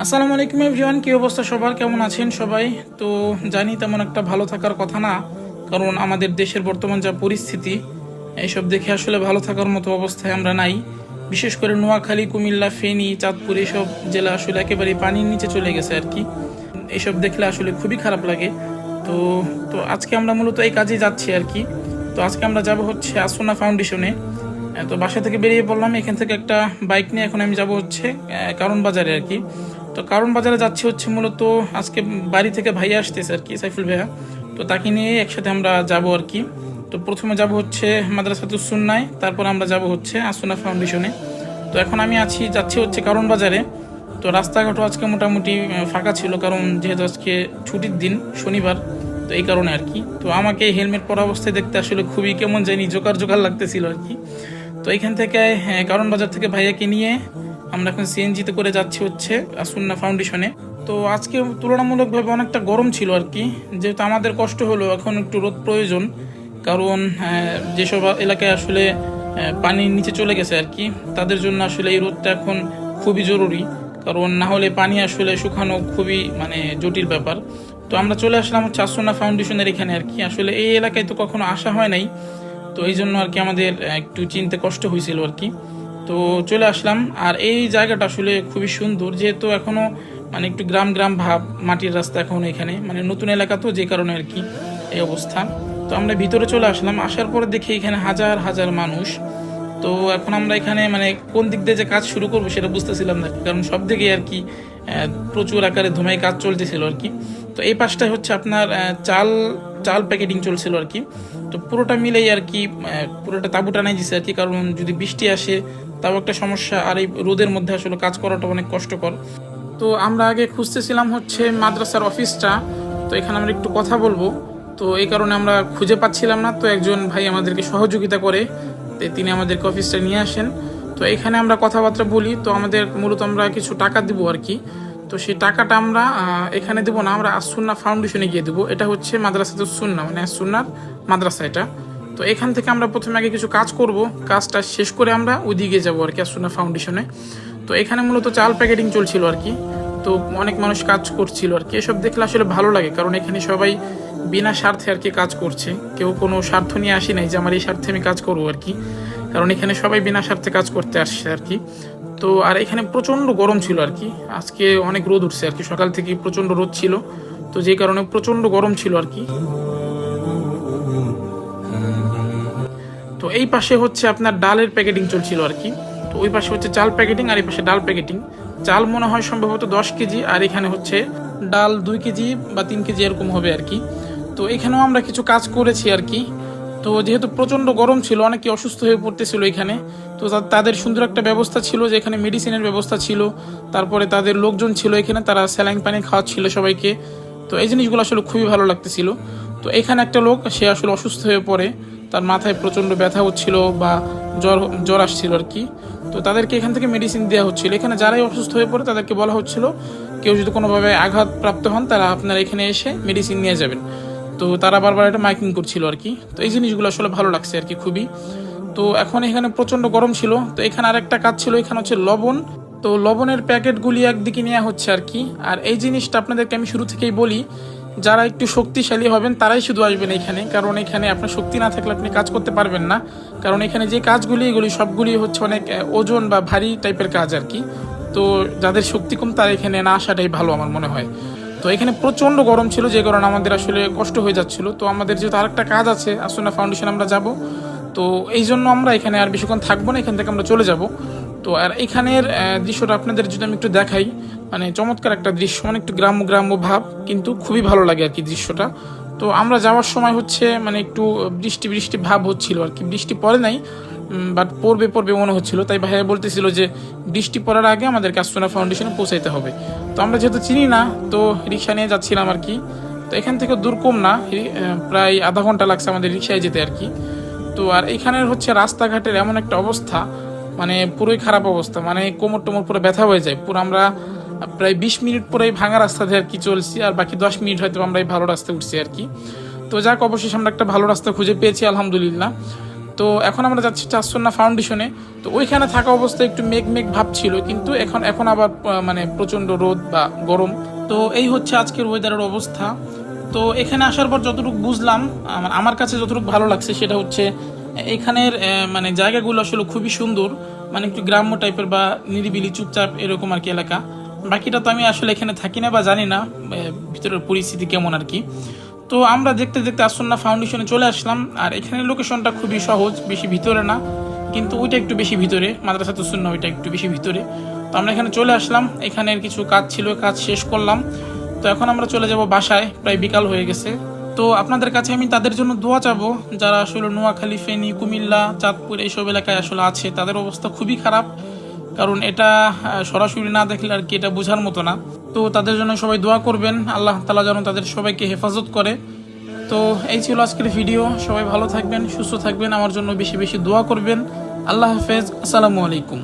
আসসালামু আলাইকুম এভরিওয়ান, কি অবস্থা সবার, কেমন আছেন সবাই? তো জানি তেমন একটা ভালো থাকার কথা না, কারণ আমাদের দেশের বর্তমান যা পরিস্থিতি এইসব দেখে আসলে ভালো থাকার মতো অবস্থায় আমরা নাই। বিশেষ করে নোয়াখালী, কুমিল্লা, ফেনী, চাঁদপুর এইসব জেলা আসলে একেবারে পানির নিচে চলে গেছে আর কি। এইসব দেখলে আসলে খুবই খারাপ লাগে। তো তো আজকে আমরা মূলত এই কাজে যাচ্ছি আর কি। তো আজকে আমরা যাব হচ্ছে আসোনা ফাউন্ডেশনে। তো বাসা থেকে বেরিয়ে পড়লাম, এখান থেকে একটা বাইক নিয়ে এখন আমি যাব হচ্ছে কারণ বাজারে আর কি। তো কারণ বাজারে যাচ্ছি হচ্ছে মূলত আজকে বাড়ি থেকে ভাইয়া আসতেছে আর কি, সাইফুল ভাইয়া। তো তাকে নিয়ে একসাথে আমরা যাব আর কি। তো প্রথমে যাব হচ্ছে মাদ্রাসাতুস সুন্নাহ, তারপর আমরা যাব হচ্ছে আসুনা ফাউন্ডেশনে। তো এখন আমি যাচ্ছি হচ্ছে কারণ বাজারে। তো রাস্তাঘাটও আজকে মোটামুটি ফাঁকা ছিল, কারণ যেহেতু আজকে ছুটির দিন, শনিবার। তো এই কারণে আর কি। তো আমাকে হেলমেট পরা অবস্থায় দেখতে আসলে খুবই কেমন জানি জোকার জোকার লাগতেছিল আর কি। তো এখান থেকে কারণ বাজার থেকে ভাইয়াকে নিয়ে আমরা এখন সিএনজিতে করে যাচ্ছি হচ্ছে আসুন্না ফাউন্ডেশনে। তো আজকে তুলনামূলকভাবে অনেকটা গরম ছিল আর কি, যেহেতু আমাদের কষ্ট হলো, এখন একটু রোদ প্রয়োজন। কারণ যেসব এলাকায় আসলে পানির নিচে চলে গেছে আর কি, তাদের জন্য আসলে এই রোদটা এখন খুবই জরুরি। কারণ না হলে পানি আসলে শুকানো খুবই জটিল ব্যাপার। তো আমরা চলে আসলাম হচ্ছে আসুন্না ফাউন্ডেশনের এখানে আর কি। আসলে এই এলাকায় তো কখনো আসা হয় নাই, তো এই জন্য আর কি আমাদের একটু চিনতে কষ্ট হয়েছিল আর কি। তো চলে আসলাম। আর এই জায়গাটা আসলে খুবই সুন্দর, যেহেতু এখনো একটু গ্রাম গ্রাম ভাব, মাটির রাস্তা এখনো এখানে, নতুন এলাকা তো, যে কারণে আর কি এই অবস্থা। তো আমরা ভিতরে চলে আসলাম, আসার পরে দেখি এখানে হাজার হাজার মানুষ। তো এখন আমরা এখানে কোন দিক দিয়ে যে কাজ শুরু করবো সেটা বুঝতেছিলাম না, কারণ সব দিকে আর কি প্রচুর আকারে ধুমাই কাজ চলতেছিল আর কি। তো এই পাশটায় হচ্ছে আপনার চাল চাল প্যাকেটিং চলছিল আর কি। তো পুরোটা মিলেই আর কি পুরোটা তাঁবু টানাই দিছে আর কি, কারণ যদি বৃষ্টি আসে তাও একটা সমস্যা, আর এই রোদের মধ্যে আসলে কাজ করাটা অনেক কষ্টকর। তো আমরা আগে খুঁজতেছিলাম হচ্ছে মাদ্রাসার অফিসটা। তো এখানে আমরা একটু কথা বলবো, তো এই কারণে আমরা খুঁজে পাচ্ছিলাম না। তো একজন ভাই আমাদেরকে সহযোগিতা করে, তো তিনি আমাদেরকে অফিসটা নিয়ে আসেন। তো এখানে আমরা কথাবার্তা বলি। তো আমাদের মূলত আমরা কিছু টাকা দিব আর কি। তো সেই টাকাটা আমরা এখানে দেবো না, আমরা আসুন্না ফাউন্ডেশনে গিয়ে দেবো। এটা হচ্ছে মাদ্রাসাতুস সুন্নাহ, আসুন্নার মাদ্রাসা এটা। তো এখান থেকে আমরা প্রথমে আগে কিছু কাজ করব, কাজটা শেষ করে আমরা ওইদিকে যাবো আর কি, আসুন্না ফাউন্ডেশনে। তো এখানে মূলত চাল প্যাকেটিং চলছিল আর কি। তো অনেক মানুষ কাজ করছিল আর কি। এসব দেখলে আসলে ভালো লাগে, কারণ এখানে সবাই বিনা স্বার্থে আর কি কাজ করছে। কেউ কোনো স্বার্থ নিয়ে আসি নাই যে আমার এই স্বার্থে আমি কাজ করবো আর কি, কারণ এখানে সবাই বিনা স্বার্থে কাজ করতে আসছে আর কি। তো আর এখানে প্রচণ্ড গরম ছিল আর কি, আজকে অনেক রোদ উঠছে আর কি, সকাল থেকে প্রচণ্ড রোদ ছিল। তো যে কারণে প্রচণ্ড গরম ছিল আর কি। তো এই পাশে হচ্ছে আপনার ডালের প্যাকেটিং চলছিল আর কি। তো ওই পাশে হচ্ছে চাল প্যাকেটিং, আর এই পাশে ডাল প্যাকেটিং। চাল মনে হয় সম্ভবত 10 কেজি, আর এখানে হচ্ছে ডাল 2 কেজি বা 3 কেজি এরকম হবে আর কি। তো এখানেও আমরা কিছু কাজ করেছি আর কি। তো যেহেতু প্রচণ্ড গরম ছিল, অনেকে অসুস্থ হয়ে পড়তেছিল এখানে। তো তাদের সুন্দর একটা ব্যবস্থা ছিল, যে এখানে মেডিসিনের ব্যবস্থা ছিল, তারপরে তাদের লোকজন ছিল এখানে, তারা স্যালাইন পানি খাওয়াচ্ছিল সবাইকে। তো এই জিনিসগুলো আসলে খুবই ভালো লাগতেছিল। তো এখানে একটা লোক, সে আসলে অসুস্থ হয়ে পড়ে, তার মাথায় প্রচণ্ড ব্যথা হচ্ছিল বা জ্বর জ্বর আসছিল আর কি। তো তাদেরকে এখান থেকে মেডিসিন দেওয়া হচ্ছিল। এখানে যারাই অসুস্থ হয়ে পড়ে তাদেরকে বলা হচ্ছিল, কেউ যদি কোনোভাবে আঘাতপ্রাপ্ত হন তারা আপনারা এখানে এসে মেডিসিন নিয়ে যাবেন। তো তারা বারবার এটা মাইকিং করছিল আর কি। তো এই জিনিসগুলো আসলে ভালো লাগছে আর কি খুবই। তো এখন এখানে প্রচণ্ড গরম ছিল। তো এখানে আরেকটা কাজ ছিল, এখানে হচ্ছে লবণ। তো লবণের প্যাকেটগুলি একদিকে নেওয়া হচ্ছে আর কি। আর এই জিনিসটা আপনাদেরকে আমি শুরু থেকেই বলি, যারা একটু শক্তিশালী হবেন তারাই শুধু আসবেন এখানে, কারণ এখানে আপনার শক্তি না থাকলে আপনি কাজ করতে পারবেন না। কারণ এখানে যে কাজগুলি, এগুলি সবগুলি হচ্ছে অনেক ওজন বা ভারী টাইপের কাজ আর কি। তো যাদের শক্তি কম তারা এখানে না আসাটাই ভালো আমার মনে হয়। তো এখানে প্রচণ্ড গরম ছিল, যে কারণে আমাদের আসলে কষ্ট হয়ে যাচ্ছিল। তো আমাদের যেহেতু আরেকটা কাজ আছে, আসুনা ফাউন্ডেশন আমরা যাব, তো এই জন্য আমরা এখানে আর বেশিক্ষণ থাকবো না, এখান থেকে আমরা চলে যাব। তো আর এখানের দৃশ্যটা আপনাদের যদি আমি একটু দেখাই, চমৎকার একটা দৃশ্য, একটু গ্রাম্য গ্রাম্য ভাব, কিন্তু খুবই ভালো লাগে আর কি দৃশ্যটা। তো আমরা যাওয়ার সময় হচ্ছে একটু বৃষ্টি বৃষ্টি ভাব হচ্ছিল আর কি, বৃষ্টি পড়ে নাই, বাট পড়বে পড়বে মনে হচ্ছিল। তাই ভাইয়া বলতেছিল যে বৃষ্টি পড়ার আগে আমাদের আসুনা ফাউন্ডেশনে পৌঁছাইতে হবে। তো আমরা যেহেতু চিনি না, তো রিক্সা নিয়ে যাচ্ছিলাম আর কি। তো এখান থেকে দূর কম না, প্রায় আধা ঘন্টা লাগছে আমাদের রিক্সায় যেতে আর কি। তো আর এখানের হচ্ছে রাস্তাঘাটের এমন একটা অবস্থা, পুরোই খারাপ অবস্থা, কোমর টোমর পুরো ব্যথা হয়ে যায় পুরো। আমরা প্রায় 20 মিনিট পরেই ভাঙা রাস্তা দিয়ে আর কি চলছি, আর বাকি 10 মিনিট হয়তো আমরা এই ভালো রাস্তায় উঠছি আর কি। তো যাক, অবশেষে আমরা একটা ভালো রাস্তা খুঁজে পেয়েছি, আলহামদুলিল্লাহ। তো এখন আমরা যাচ্ছি চারসন্না ফাউন্ডেশনে। তো ওইখানে থাকা অবস্থায় একটু মেঘ মেঘ ভাব ছিল, কিন্তু এখন আবার মানে প্রচণ্ড রোদ বা গরম। তো এই হচ্ছে আজকের ওয়েদারের অবস্থা। তো এখানে আসার পর যতটুকু বুঝলাম, আমার কাছে যতটুকু ভালো লাগছে সেটা হচ্ছে এখানের মানে জায়গাগুলো আসলে খুবই সুন্দর, মানে একটু গ্রাম্য টাইপের বা নিরিবিলি চুপচাপ এরকম আর কি এলাকা। বাকিটা তো আমি আসলে এখানে থাকি না বা জানি না ভিতরের পরিস্থিতি কেমন আর কি। তো আমরা দেখতে দেখতে আসন্না ফাউন্ডেশনে চলে আসলাম। আর এখানের লোকেশনটা খুবই সহজ, বেশি ভিতরে না, কিন্তু ওইটা একটু বেশি ভিতরে, মাদ্রাসা তো সুন্নাহ ওইটা একটু বেশি ভিতরে। তো আমরা এখানে চলে আসলাম, এখানের কিছু কাজ ছিল, কাজ শেষ করলাম। তো এখন আমরা চলে যাব বাসায়, প্রায় বিকাল হয়ে গেছে। তো আপনাদের কাছে আমি তাদের জন্য দোয়া চাবো যারা আসলে নোয়াখালী, ফেনী, কুমিল্লা, চাঁদপুর এইসব এলাকায় আসলে আছে, তাদের অবস্থা খুবই খারাপ। কারণ এটা সরাসরি না দেখলে আর কি এটা বোঝার মতো না। তো তাদের জন্য সবাই দোয়া করবেন, আল্লাহ তাআলা যেন তাদের সবাইকে হেফাজত করে। তো এই ছিল আজকের ভিডিও। সবাই ভালো থাকবেন, সুস্থ থাকবেন, আমার জন্য বেশি বেশি দোয়া করবেন। আল্লাহ হাফেজ, আসসালামু আলাইকুম।